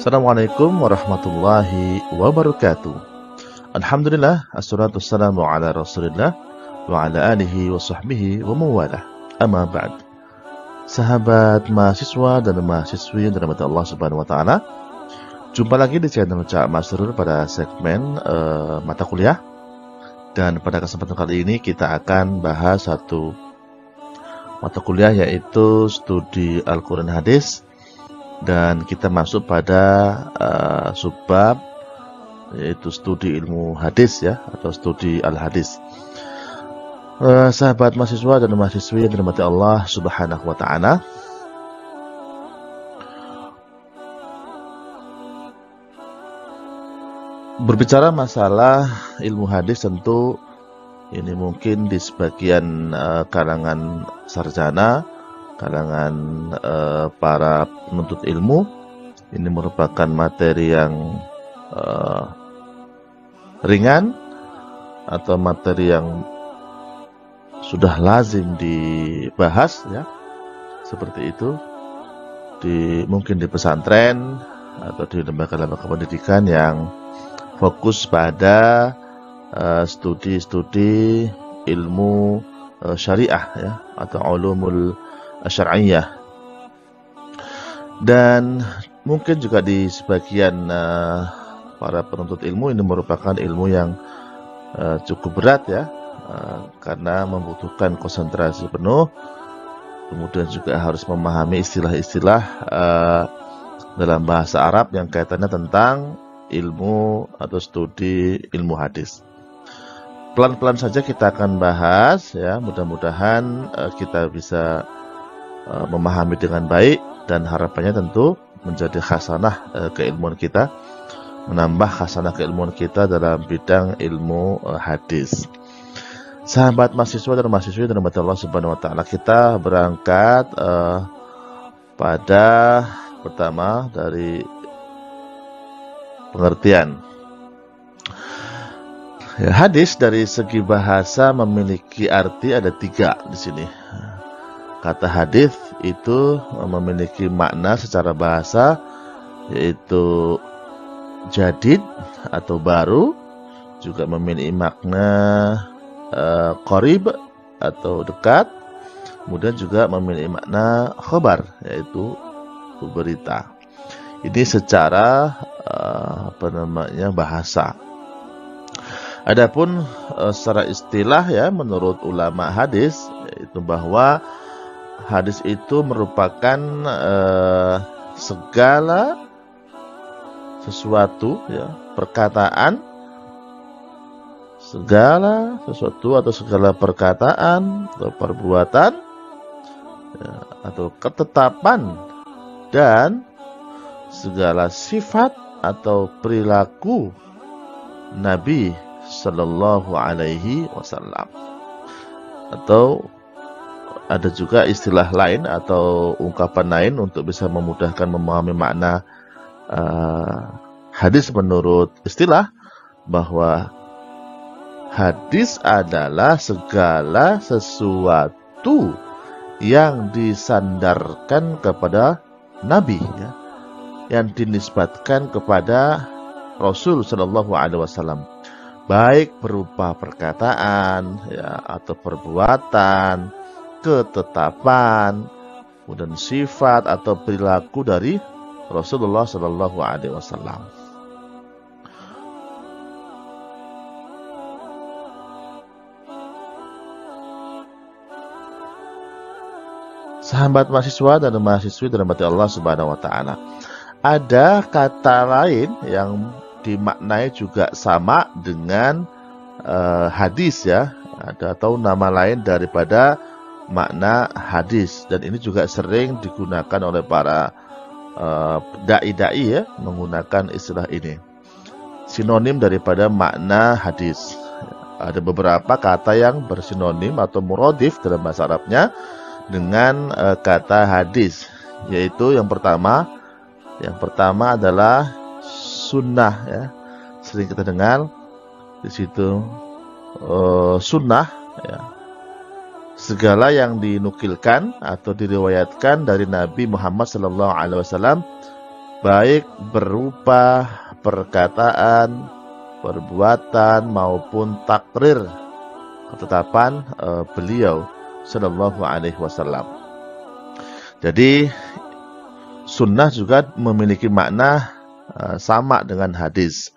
Assalamualaikum warahmatullahi wabarakatuh. Alhamdulillah, assalatu wassalamu ala rasulillah wa ala alihi wa sahbihi wa mawalah. Amma ba'd. Sahabat mahasiswa dan mahasiswi yang dirahmati Allah Subhanahu wa taala, jumpa lagi di channel Cak Masrur pada segmen mata kuliah. Dan pada kesempatan kali ini kita akan bahas satu mata kuliah, yaitu studi Al-Quran Hadis. Dan kita masuk pada subbab, yaitu studi ilmu hadis ya, atau studi al-hadis. Sahabat mahasiswa dan mahasiswi yang dirahmati Allah Subhanahu wa taala, berbicara masalah ilmu hadis, tentu ini mungkin di sebagian kalangan sarjana, kalangan para penuntut ilmu, ini merupakan materi yang ringan atau materi yang sudah lazim dibahas ya, seperti itu mungkin di pesantren atau di lembaga-lembaga pendidikan yang fokus pada studi-studi ilmu syariah ya, atau ulumul syar'iyyah. Dan mungkin juga di sebagian para penuntut ilmu ini merupakan ilmu yang cukup berat ya, karena membutuhkan konsentrasi penuh, kemudian juga harus memahami istilah-istilah dalam bahasa Arab yang kaitannya tentang ilmu atau studi ilmu hadis. Pelan-pelan saja kita akan bahas ya, mudah-mudahan kita bisa memahami dengan baik, dan harapannya tentu menjadi khasanah keilmuan kita, menambah khasanah keilmuan kita dalam bidang ilmu hadis. Sahabat mahasiswa dan mahasiswi dan rahmat Allah Subhanahu wa taala, kita berangkat pada pertama dari pengertian. Ya, hadis dari segi bahasa memiliki arti ada 3 di sini. Kata hadis itu memiliki makna secara bahasa, yaitu jadid atau baru, juga memiliki makna qarib atau dekat, kemudian juga memiliki makna khabar, yaitu berita. Ini secara bahasa. Adapun secara istilah ya, menurut ulama hadis, yaitu bahwa hadis itu merupakan segala sesuatu ya, perkataan, segala sesuatu atau segala perkataan atau perbuatan ya, atau ketetapan dan segala sifat atau perilaku Nabi Sallallahu Alaihi Wasallam. Atau ada juga istilah lain atau ungkapan lain untuk bisa memudahkan memahami makna hadis menurut istilah, bahwa hadis adalah segala sesuatu yang disandarkan kepada Nabi ya, yang dinisbatkan kepada Rasul Sallallahu Alaihi Wasallam, baik berupa perkataan ya, atau perbuatan, ketetapan, kemudian sifat atau perilaku dari Rasulullah Sallallahu Alaihi Wasallam. Sahabat mahasiswa dan mahasiswi dirahmati Allah Subhanahu wa taala, ada kata lain yang dimaknai juga sama dengan hadis ya, ada atau nama lain daripada makna hadis, dan ini juga sering digunakan oleh para dai-dai ya, menggunakan istilah ini, sinonim daripada makna hadis. Ada beberapa kata yang bersinonim atau muradif dalam bahasa Arabnya dengan kata hadis, yaitu yang pertama adalah sunnah ya, sering kita dengar di situ sunnah ya, segala yang dinukilkan atau diriwayatkan dari Nabi Muhammad SAW baik berupa perkataan, perbuatan maupun takrir ketetapan beliau sallallahu alaihi wasallam. Jadi sunnah juga memiliki makna sama dengan hadis.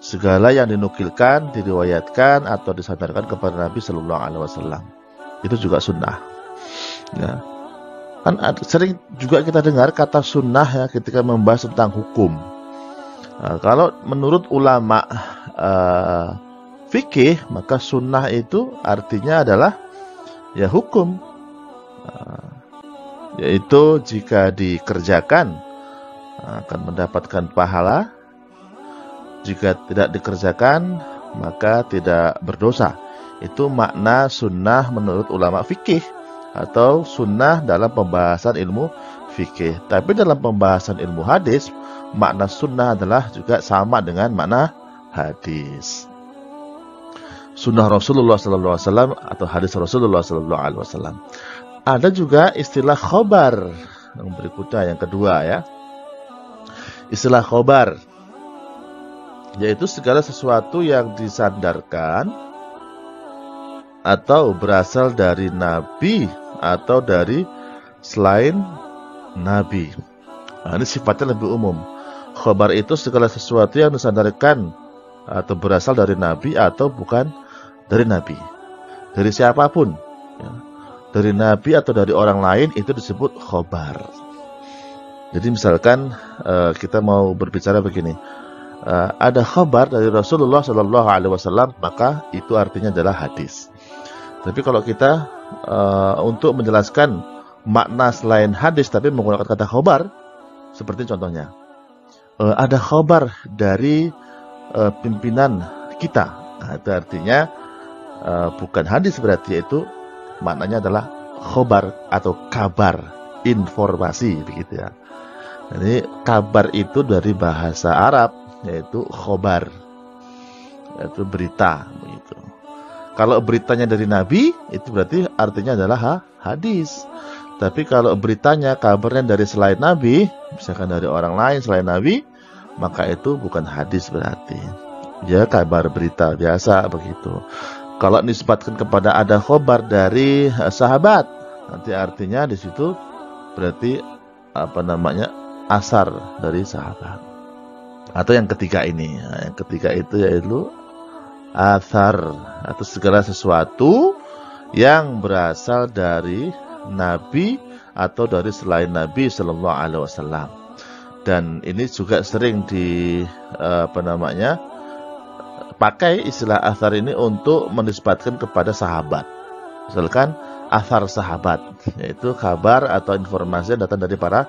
Segala yang dinukilkan, diriwayatkan atau disandarkan kepada Nabi sallallahu alaihi wasallam itu juga sunnah. Ya. Kan sering juga kita dengar kata sunnah ya ketika membahas tentang hukum. Kalau menurut ulama fikih, maka sunnah itu artinya adalah ya hukum, yaitu jika dikerjakan akan mendapatkan pahala, jika tidak dikerjakan maka tidak berdosa. Itu makna sunnah menurut ulama fikih atau sunnah dalam pembahasan ilmu fikih. Tapi dalam pembahasan ilmu hadis, makna sunnah adalah juga sama dengan makna hadis. Sunnah Rasulullah sallallahu alaihi wasallam atau hadis Rasulullah sallallahu alaihi wasallam. Ada juga istilah khobar yang berikutnya, yang kedua ya. Istilah khobar yaitu segala sesuatu yang disandarkan atau berasal dari Nabi atau dari selain Nabi. Nah, ini sifatnya lebih umum. Khobar itu segala sesuatu yang disandarkan atau berasal dari Nabi atau bukan dari Nabi, dari siapapun ya. Dari Nabi atau dari orang lain itu disebut khobar. Jadi misalkan kita mau berbicara begini, ada khobar dari Rasulullah Shallallahu Alaihi Wasallam, maka itu artinya adalah hadis. Tapi kalau kita untuk menjelaskan makna selain hadis tapi menggunakan kata khobar, seperti contohnya ada khobar dari pimpinan kita, nah, itu artinya bukan hadis, berarti yaitu maknanya adalah khobar atau kabar, informasi begitu ya. Jadi kabar itu dari bahasa Arab yaitu khobar, yaitu berita begitu. Kalau beritanya dari Nabi itu berarti artinya adalah hadis. Tapi kalau beritanya, kabarnya dari selain Nabi, misalkan dari orang lain selain Nabi, maka itu bukan hadis berarti. Ya kabar berita biasa begitu. Kalau disebutkan kepada ada khobar dari sahabat, nanti artinya di situ berarti asar dari sahabat. Atau yang ketiga ini, yang ketiga itu yaitu athar atau segala sesuatu yang berasal dari Nabi atau dari selain Nabi Sallallahu Alaihi Wasallam. Dan ini juga sering pakai istilah athar ini untuk menisbatkan kepada sahabat. Misalkan athar sahabat, yaitu kabar atau informasi yang datang dari para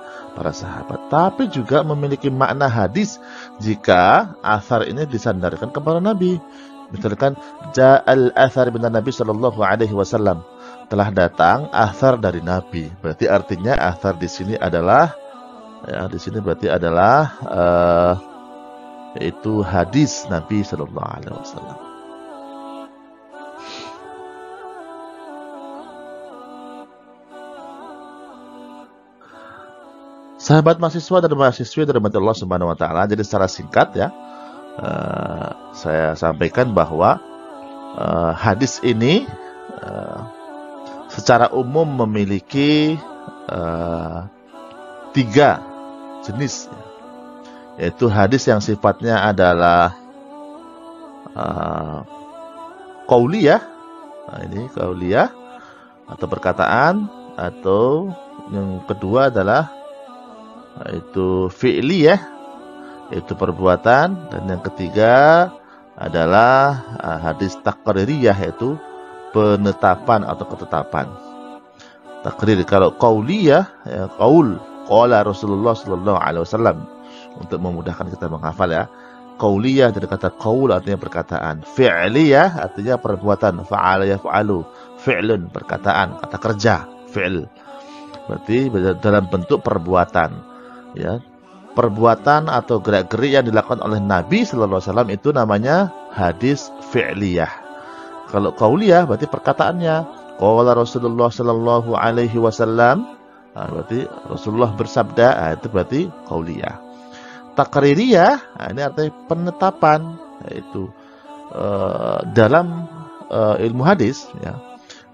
sahabat. Tapi juga memiliki makna hadis jika athar ini disandarkan kepada Nabi. Misalkan ja'al athar bin Nabi sallallahu alaihi wasallam, telah datang athar dari Nabi. Berarti artinya athar di sini adalah yaitu hadis Nabi sallallahu alaihi wasallam. Sahabat mahasiswa dan mahasiswi dari Allah Subhanahu wa taala, jadi secara singkat ya, saya sampaikan bahwa hadis ini secara umum memiliki 3 jenis, yaitu hadis yang sifatnya adalah qauliyah. Nah, ini qauliyah atau perkataan, atau yang kedua adalah itu fi'liyah, yaitu perbuatan, dan yang ketiga adalah hadis taqririyah, yaitu penetapan atau ketetapan. Takrir, kalau qauliyah ya, qala Rasulullah sallallahu alaihi wasallam, untuk memudahkan kita menghafal ya. Qauliyah dari kata qaul artinya perkataan, fi'liyah artinya perbuatan, fa'ala yaf'alu, fi'lun perkataan, kata kerja, fi'l. Berarti dalam bentuk perbuatan ya. Perbuatan atau gerak-gerik yang dilakukan oleh Nabi sallallahu alaihi wasallam itu namanya hadis fi'liyah. Kalau qauliyah berarti perkataannya, qala Rasulullah sallallahu alaihi wasallam, berarti Rasulullah bersabda, itu berarti qauliyah. takririyah, nah ini artinya penetapan, yaitu dalam ilmu hadis ya,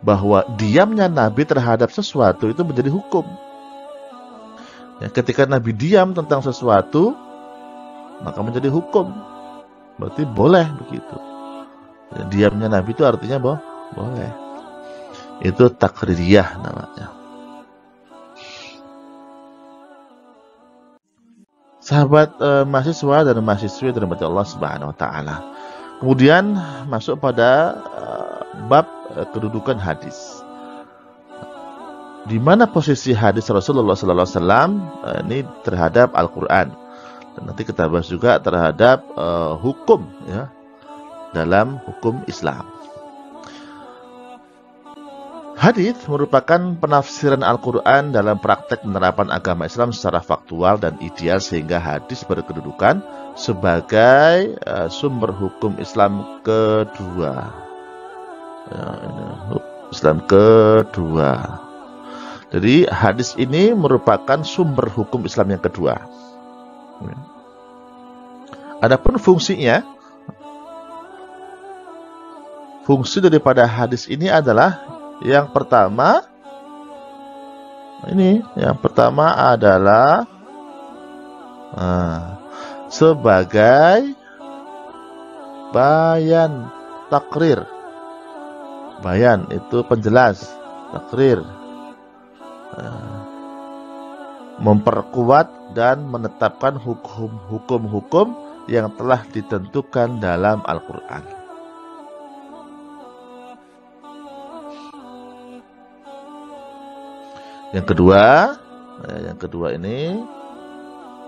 bahwa diamnya Nabi terhadap sesuatu itu menjadi hukum. Ya, ketika Nabi diam tentang sesuatu, maka menjadi hukum. Berarti boleh begitu. Ya, diamnya Nabi itu artinya boleh. Itu takririyah namanya. Sahabat mahasiswa dan mahasiswi dari Allah Subhanahu wa taala. Kemudian masuk pada bab kedudukan hadis. Di mana posisi hadis Rasulullah sallallahu alaihi wasallam ini terhadap Al-Qur'an. Dan nanti kita bahas juga terhadap hukum ya dalam hukum Islam. Hadis merupakan penafsiran Al-Quran dalam praktek penerapan agama Islam secara faktual dan ideal, sehingga hadis berkedudukan sebagai sumber hukum Islam kedua. Ya, Islam kedua. Jadi hadis ini merupakan sumber hukum Islam yang kedua. Adapun fungsinya, fungsi daripada hadis ini adalah yang pertama adalah sebagai bayan takrir. Bayan itu penjelas, takrir memperkuat dan menetapkan hukum-hukum yang telah ditentukan dalam Al-Quran. Yang kedua ini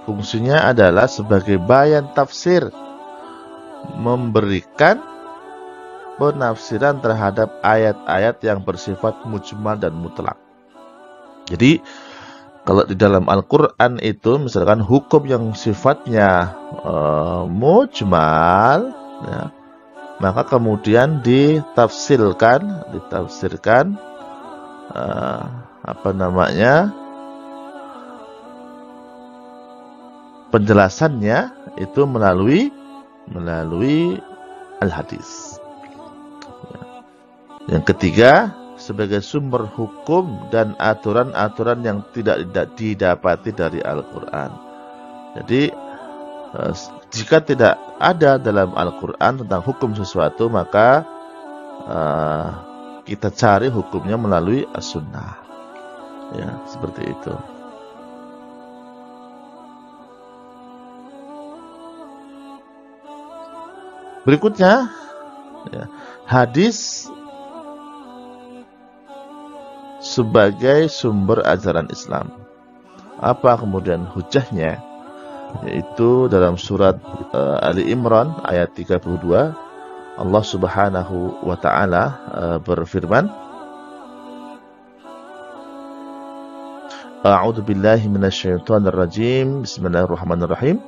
fungsinya adalah sebagai bayan tafsir, memberikan penafsiran terhadap ayat-ayat yang bersifat mujmal dan mutlak. Jadi kalau di dalam Al-Quran itu misalkan hukum yang sifatnya mujmal ya, maka kemudian ditafsirkan penjelasannya itu melalui al-hadis. Yang ketiga, sebagai sumber hukum dan aturan-aturan yang tidak didapati dari Al-Quran. Jadi jika tidak ada dalam Al-Quran tentang hukum sesuatu, maka kita cari hukumnya melalui as-sunnah. Ya, seperti itu. Berikutnya, ya, hadis sebagai sumber ajaran Islam. Apa kemudian hujahnya? Yaitu dalam surat Ali Imran ayat 32, Allah Subhanahu wa taala berfirman, A'udzu billahi minasyaitonir rajim. Bismillahirrahmanirrahim.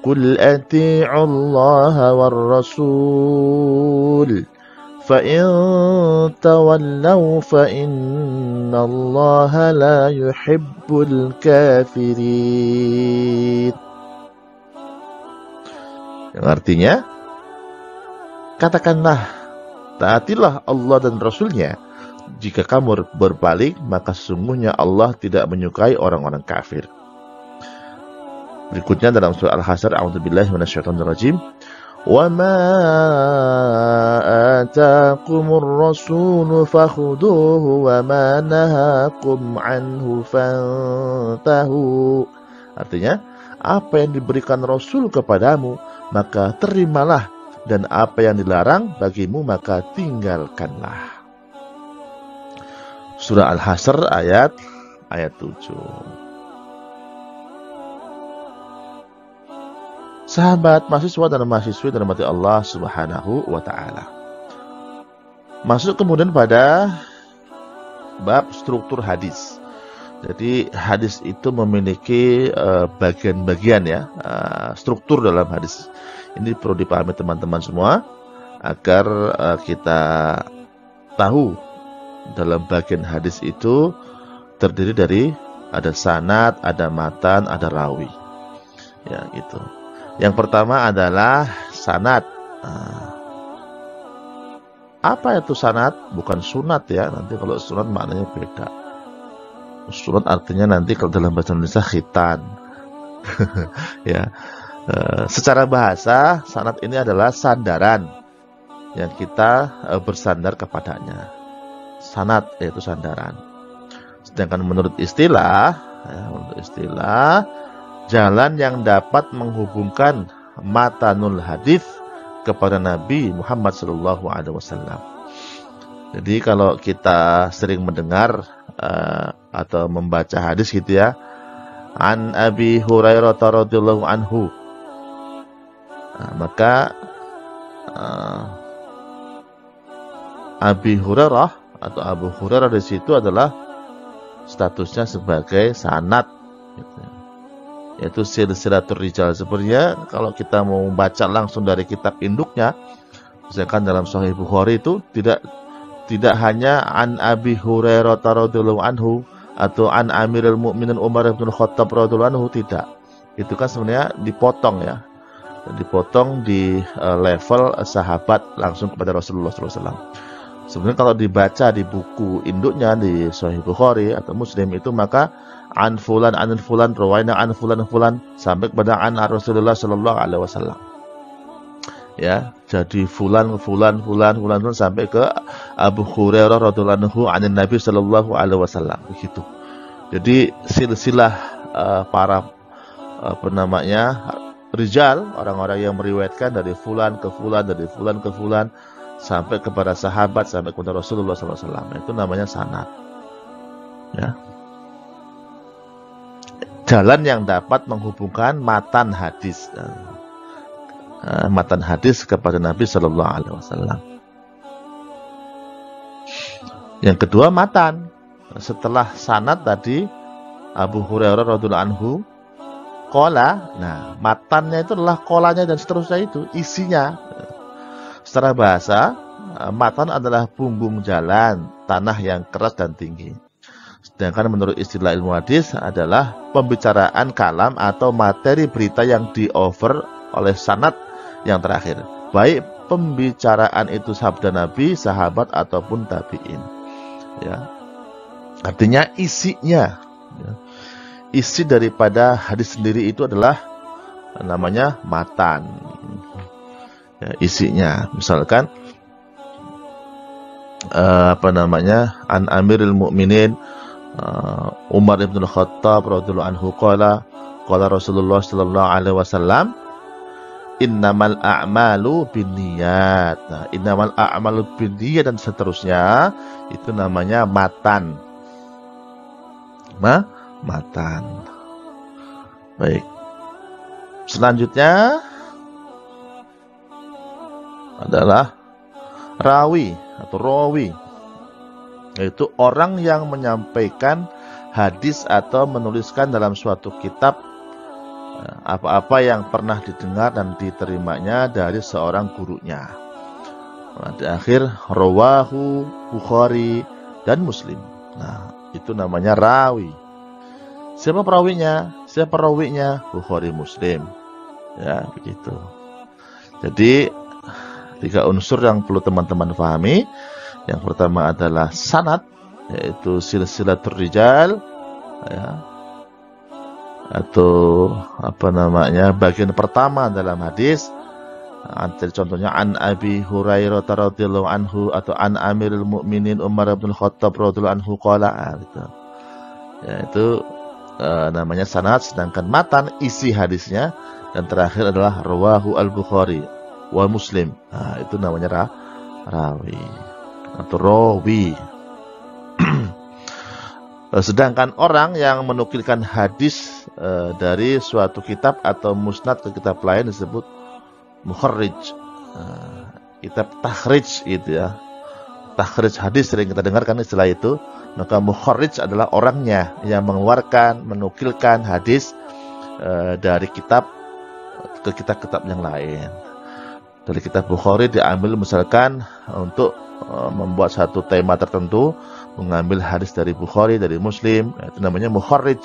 Qul atii'u Allah war rasul fa in tawallaw fa innallaha la yuhibbul kafirin. Yang artinya, katakanlah, taatilah Allah dan Rasulnya. Jika kamu berbalik, maka sesungguhnya Allah tidak menyukai orang-orang kafir. Berikutnya dalam surah Al-Hasyr, A'udzubillahi minasyaitonirrajim. Wa ma ataakumur rasulu fakhuduhu wa ma nahakum anhu fantahu. Artinya, apa yang diberikan Rasul kepadamu, maka terimalah, dan apa yang dilarang bagimu, maka tinggalkanlah. Surah Al-Hasyr ayat 7. Sahabat mahasiswa dan mahasiswi dan rahmati Allah Subhanahu wa taala. Masuk kemudian pada bab struktur hadis. Jadi hadis itu memiliki bagian-bagian ya, struktur dalam hadis. Ini perlu dipahami teman-teman semua agar kita tahu dalam bagian hadis itu terdiri dari ada sanad, ada matan, ada rawi. Ya, gitu. Yang pertama adalah sanad. Apa itu sanad? Bukan sunat ya. Nanti kalau sunat maknanya beda. Sunat artinya nanti kalau dalam bahasa Indonesia khitan. Ya. Secara bahasa, sanad ini adalah sandaran yang kita bersandar kepadanya. Sanad yaitu sandaran. Sedangkan menurut istilah, jalan yang dapat menghubungkan matanul hadis kepada Nabi Muhammad SAW. Jadi kalau kita sering mendengar atau membaca hadis gitu ya, an Abi Hurairah radhiyallahu anhu, maka Abi Hurairah atau Abu Hurairah di situ adalah statusnya sebagai sanad, gitu ya. Yaitu silsilatur rijal. Sebenarnya kalau kita mau baca langsung dari kitab induknya, misalkan dalam Sahih Bukhari itu tidak hanya an Abi Hurairah radhiyallahu anhu atau an Amirul Mukminin Umar bin Khattab radhiyallahu anhu, tidak. Itu kan sebenarnya dipotong ya. Dipotong di level sahabat langsung kepada Rasulullah SAW. Sebenarnya kalau dibaca di buku induknya di Sahih Bukhari atau Muslim itu, maka an fulan rawaina an fulan sampai kepada an Rasulullah sallallahu alaihi wasallam. Ya, jadi fulan sampai ke Abu Hurairah radhiyallahu anhu anin Nabi sallallahu alaihi wasallam, begitu. Jadi silsilah para rijal, orang-orang yang meriwayatkan dari fulan ke fulan sampai kepada sahabat, sampai kepada Rasulullah SAW, itu namanya sanad. Ya. Jalan yang dapat menghubungkan matan hadis kepada Nabi Sallallahu Alaihi Wasallam. Yang kedua matan. Setelah sanad tadi Abu Hurairah radhiyallahu anhu, qala. Nah, matannya itu adalah qolanya dan seterusnya, itu isinya. Secara bahasa, matan adalah punggung jalan, tanah yang keras dan tinggi. Sedangkan menurut istilah ilmu hadis adalah pembicaraan kalam atau materi berita yang di-over oleh sanad yang terakhir. Baik pembicaraan itu sabda Nabi, sahabat ataupun tabi'in. Ya. Artinya isinya. Ya. Isi daripada hadis sendiri itu adalah namanya matan. Ya, isinya. Misalkan an Amirul Mukminin Umar bin Khattab radhiyallahu anhu qala Rasulullah sallallahu alaihi wasallam, innamal a'malu binniyat. Nah, innamal a'malu binniyat dan seterusnya, itu namanya matan. Matan. Baik. Selanjutnya adalah rawi atau rawi, yaitu orang yang menyampaikan hadis atau menuliskan dalam suatu kitab apa-apa yang pernah didengar dan diterimanya dari seorang gurunya. Nah, di akhir rawahu Bukhari dan Muslim. Nah, itu namanya rawi. Siapa perawinya? Bukhari Muslim. Ya, begitu. Jadi 3 unsur yang perlu teman-teman pahami. Yang pertama adalah sanad, yaitu silsilatur rijal, ya, atau bagian pertama dalam hadis. Contohnya an Abi Hurairah radhiyallahu anhu atau an Amirul Mukminin Umar bin Khattab radhiyallahu anhu qala, gitu. Ya, itu namanya sanad. Sedangkan matan isi hadisnya, dan terakhir adalah rawahu al-Bukhari wa Muslim. Nah, itu namanya rawi atau rawi. Sedangkan orang yang menukilkan hadis dari suatu kitab atau musnad ke kitab lain disebut mukharrij. Kitab takhrij gitu ya. Takhrij hadis sering kita dengarkan istilah itu. Maka mukharrij adalah orangnya yang mengeluarkan, menukilkan hadis dari kitab ke kitab-kitab yang lain. Dari kitab Bukhari diambil misalkan untuk membuat satu tema tertentu, mengambil hadis dari Bukhari, dari Muslim, itu namanya mukharrij.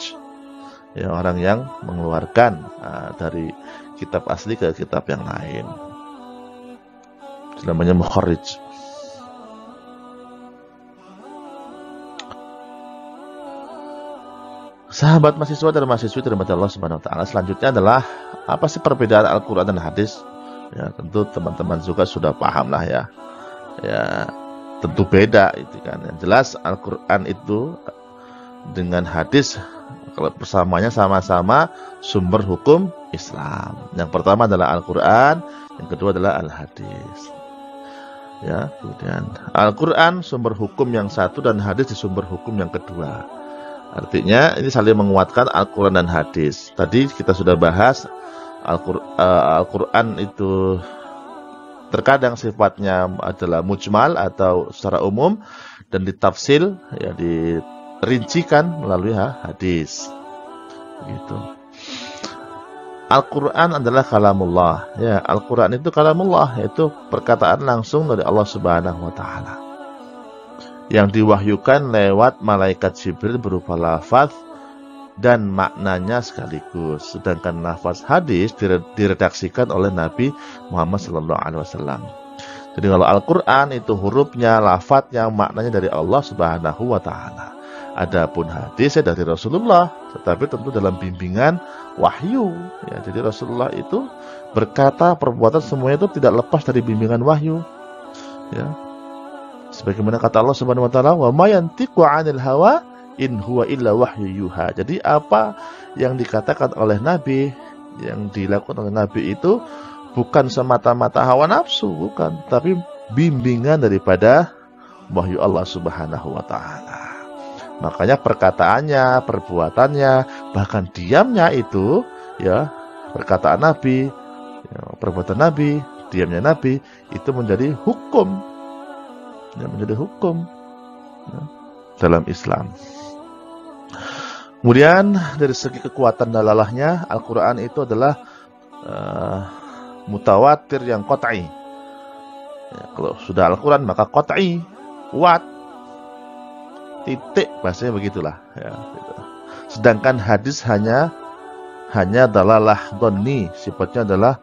ya, orang yang mengeluarkan dari kitab asli ke kitab yang lain. Itu namanya mukharrij. Sahabat mahasiswa dan mahasiswi dirahmati Allah Subhanahu wa taala, selanjutnya adalah apa sih perbedaan Al-Qur'an dan hadis? Ya, tentu teman-teman juga sudah paham lah ya. Ya, tentu beda itu kan. Yang jelas Al-Qur'an itu dengan hadis kalau bersamanya sama-sama sumber hukum Islam. Yang pertama adalah Al-Qur'an, yang kedua adalah Al-Hadis. Ya, kemudian Al-Qur'an sumber hukum yang satu dan hadis di sumber hukum yang kedua. Artinya ini saling menguatkan Al-Qur'an dan hadis. Tadi kita sudah bahas Al-Qur'an itu terkadang sifatnya adalah mujmal atau secara umum dan ditafsil, ya, dirincikan melalui hadis. Gitu. Al-Qur'an adalah kalamullah. Ya, Al-Qur'an itu kalamullah, yaitu perkataan langsung dari Allah Subhanahu wa taala. Yang diwahyukan lewat malaikat Jibril berupa lafaz dan maknanya sekaligus. Sedangkan lafaz hadis diredaksikan oleh Nabi Muhammad SAW. Jadi kalau Al-Qur'an itu hurufnya, lafaznya, maknanya dari Allah Subhanahu wa taala. Adapun hadisnya dari Rasulullah, tetapi tentu dalam bimbingan wahyu. Ya, jadi Rasulullah itu berkata, perbuatan semuanya itu tidak lepas dari bimbingan wahyu. Ya. Sebagaimana kata Allah Subhanahu wa taala, "Wa ma yantiqu 'anil hawa in huwa illa wahyu yuha." Jadi apa yang dikatakan oleh Nabi, yang dilakukan oleh Nabi itu bukan semata-mata hawa nafsu, bukan, tapi bimbingan daripada wahyu Allah Subhanahu wa taala. Makanya perkataannya, perbuatannya, bahkan diamnya itu, ya, perkataan Nabi, ya, perbuatan Nabi, diamnya Nabi itu menjadi hukum, ya, menjadi hukum, ya, dalam Islam. Kemudian dari segi kekuatan dalalahnya, Al-Quran itu adalah mutawatir yang qat'i. Ya, kalau sudah Al-Quran maka qat'i, kuat. Titik, bahasanya begitulah, ya, gitu. Sedangkan hadis hanya dalalah dhanni, sifatnya adalah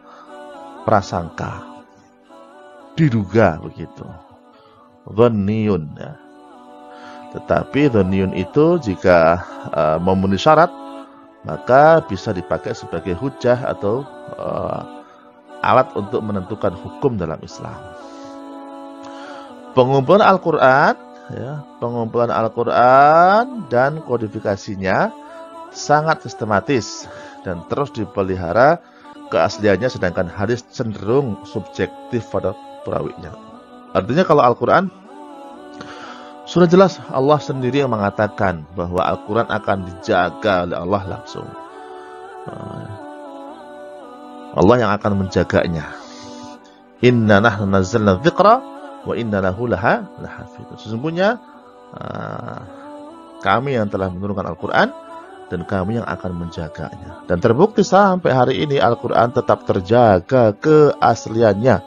prasangka, diduga begitu, dhanniyun, ya. Tetapi dhanniyun itu jika memenuhi syarat maka bisa dipakai sebagai hujah atau alat untuk menentukan hukum dalam Islam. Pengumpulan Al-Quran, ya, pengumpulan Al-Quran dan kodifikasinya sangat sistematis dan terus dipelihara keasliannya, sedangkan hadis cenderung subjektif pada perawinya. Artinya kalau Al-Quran sudah jelas Allah sendiri yang mengatakan bahwa Al-Quran akan dijaga oleh Allah langsung. Allah yang akan menjaganya. Inna nahnu nazzalna dzikra wa inna lahu lahafidz. Sesungguhnya kami yang telah menurunkan Al-Quran dan kami yang akan menjaganya. Dan terbukti sampai hari ini Al-Quran tetap terjaga keasliannya,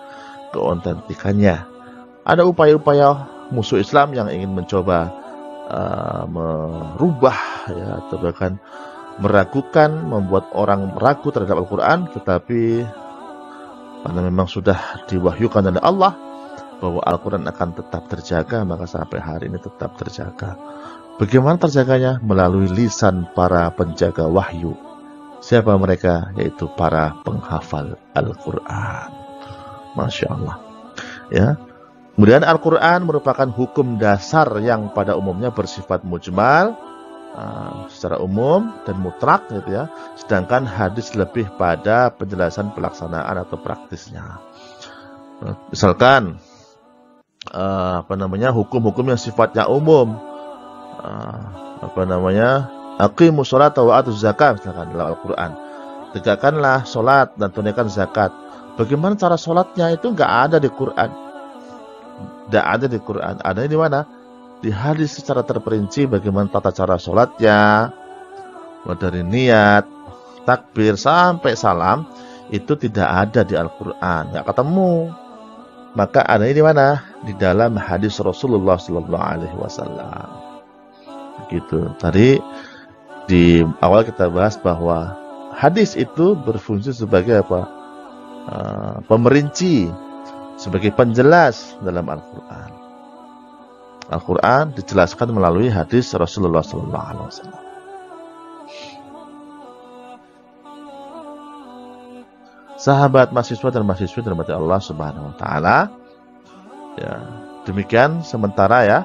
keautentikannya. Ada upaya-upaya musuh Islam yang ingin mencoba merubah, ya, atau bahkan meragukan, membuat orang ragu terhadap Al-Quran. Tetapi karena memang sudah diwahyukan oleh Allah bahwa Al-Quran akan tetap terjaga, maka sampai hari ini tetap terjaga. Bagaimana terjaganya? Melalui lisan para penjaga wahyu. Siapa mereka? Yaitu para penghafal Al-Quran. Masya Allah, ya. Kemudian Al-Quran merupakan hukum dasar yang pada umumnya bersifat mujmal, secara umum dan mutlak, gitu ya. Sedangkan hadis lebih pada penjelasan pelaksanaan atau praktisnya. Misalkan hukum-hukum yang sifatnya umum, aqimus sholata wa atuz zakat, misalkan dalam Al-Quran, tegakkanlah sholat dan tunaikan zakat. Bagaimana cara sholatnya itu nggak ada di Quran. Tidak ada di Quran. Ada di mana? Di hadis secara terperinci bagaimana tata cara sholatnya, dari niat, takbir sampai salam, itu tidak ada di Al-Quran, nggak ketemu. Maka ada di mana? Di dalam hadis Rasulullah SAW. Gitu. Tadi Di awal kita bahas bahwa hadis itu berfungsi sebagai apa? Pemerinci, sebagai penjelas dalam Al-Quran. Al-Quran dijelaskan melalui hadis Rasulullah SAW. Sahabat mahasiswa dan mahasiswi dirahmati Allah Subhanahu wa taala. Ya, demikian sementara ya.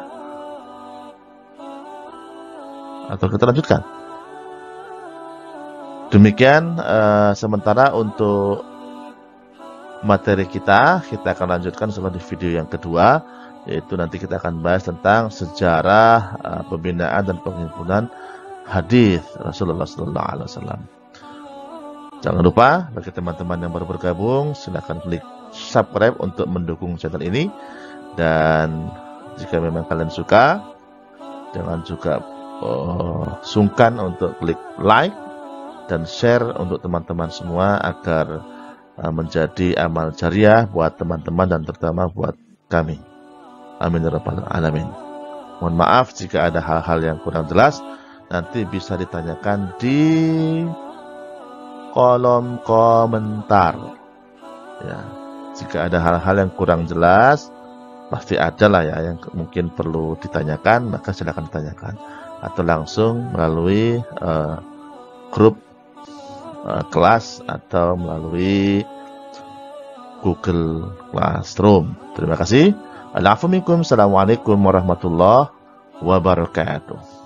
Atau kita lanjutkan. Demikian sementara untuk materi kita akan lanjutkan setelah di video yang kedua, yaitu nanti kita akan bahas tentang sejarah pembinaan dan penghimpunan hadis Rasulullah SAW. Jangan lupa bagi teman-teman yang baru bergabung, silakan klik subscribe untuk mendukung channel ini. Dan jika memang kalian suka, jangan juga sungkan untuk klik like dan share untuk teman-teman semua agar menjadi amal jariah buat teman-teman dan terutama buat kami. Amin ya rabbal alamin. Mohon maaf jika ada hal-hal yang kurang jelas, nanti bisa ditanyakan di kolom komentar. Ya, jika ada hal-hal yang kurang jelas, pasti ada lah ya yang mungkin perlu ditanyakan, maka silakan ditanyakan atau langsung melalui grup kelas atau melalui Google Classroom. Terima kasih. Assalamualaikum warahmatullahi wabarakatuh.